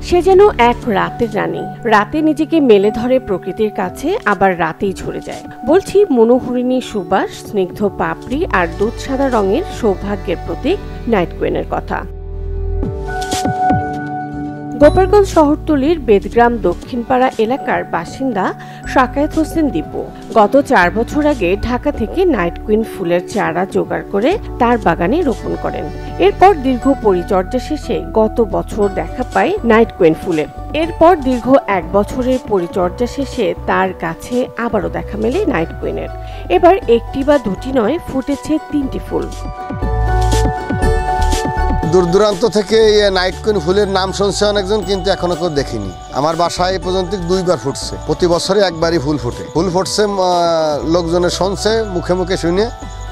সে যেন এক রাতের রানী, রাতে নিজেকে মেলে ধরে প্রকৃতির কাছে, আবার রাতেই ঝরে যায়। বলছি মনোহরিণী সুবাস, স্নিগ্ধ পাপড়ি আর দুধ সাদা রঙের সৌভাগ্যের প্রতীক নাইট কুইনের কথা। গোপালগঞ্জ শহরতলির বেদগ্রাম দক্ষিণপাড়া এলাকার বাসিন্দা শাকায়েত হোসেন দীপু গত 4 বছর আগে ঢাকা থেকে নাইট কুইন ফুলের চারা জোগাড় করে তার বাগানে রোপণ করেন। এরপর দীর্ঘ পরিচর্যা শেষে গত বছর দেখা পায় নাইট কুইন ফুলের। এরপর দীর্ঘ 1 বছরের পরিচর্যা শেষে তার গাছে আবারও দেখা মেলে নাইট কুইনের। এবার একটি বা দুটি নয়, ফুটেছে 3টি ফুল। দূর দূরান্ত থেকে নাইট কুইন ফুলের নাম শুনছে অনেকজন, কিন্তু এখনো কেউ দেখিনি। আমার বাসায় পর্যন্ত 2বার ফুটছে। প্রতি বছরে একবারই ফুল ফুটছে। লোকজনের শুনছে, মুখে মুখে শুনে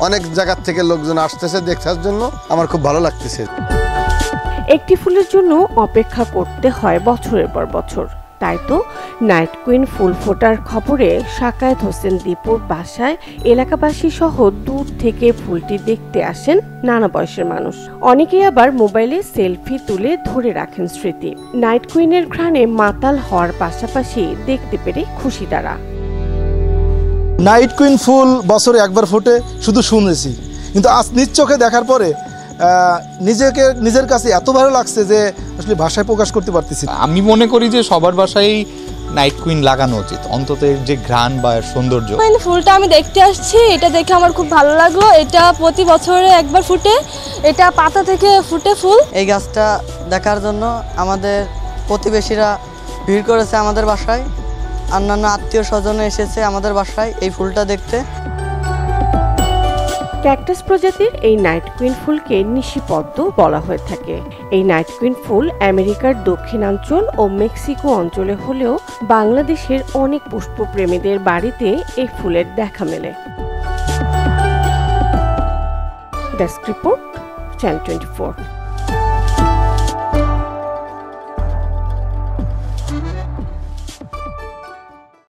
অনেক জায়গার থেকে লোকজন আসতেছে দেখার জন্য। আমার খুব ভালো লাগতেছে। একটি ফুলের জন্য অপেক্ষা করতে হয় বছরের পর বছর। তাই তো নাইট কুইন ফুল ফোটার খবরে শাকায়েত হোসেন দীপুর বাসায় এলাকাবাসী সহ দূর থেকে ফুলটি দেখতে আসেন নানা বয়সের মানুষ। অনেকেই আবার মোবাইলে সেলফি তুলে ধরে রাখেন স্মৃতি। নাইট কুইনের ঘ্রাণে মাতাল হওয়ার পাশাপাশি দেখতে পেরে খুশি তারা। নাইট কুইন ফুল বছরে একবার ফোটে শুধু শুনেছি, কিন্তু আজ নিজ চোখে দেখার পরে নিজের কাছে এত ভালো লাগছে যে আসলে ভাষায় প্রকাশ করতে পারতেছি। আমি মনে করি যে সবার বাসায় নাইট কুইন লাগানো উচিত, অন্তত এর যে ঘ্রাণ বা সৌন্দর্য। ফুলটা আমি দেখতে আসছি, এটা দেখে আমার খুব ভালো লাগলো। এটা প্রতি বছরে একবার ফুটে, এটা পাতা থেকে ফুটে ফুল। এই গাছটা দেখার জন্য আমাদের প্রতিবেশীরা ভিড় করেছে আমাদের বাসায়, অন্যান্য আত্মীয় স্বজন এসেছে আমাদের বাসায় এই ফুলটা দেখতে। ক্যাকটাস প্রজাতির এই নাইট কুইন ফুলকে নিশিপদ্ম বলা হয়ে থাকে। এই নাইট কুইন ফুল আমেরিকার দক্ষিণাঞ্চল ও মেক্সিকো অঞ্চলে হলেও বাংলাদেশের অনেক পুষ্পপ্রেমীদের বাড়িতে এই ফুলের দেখা মেলে। Desk report, channel 24।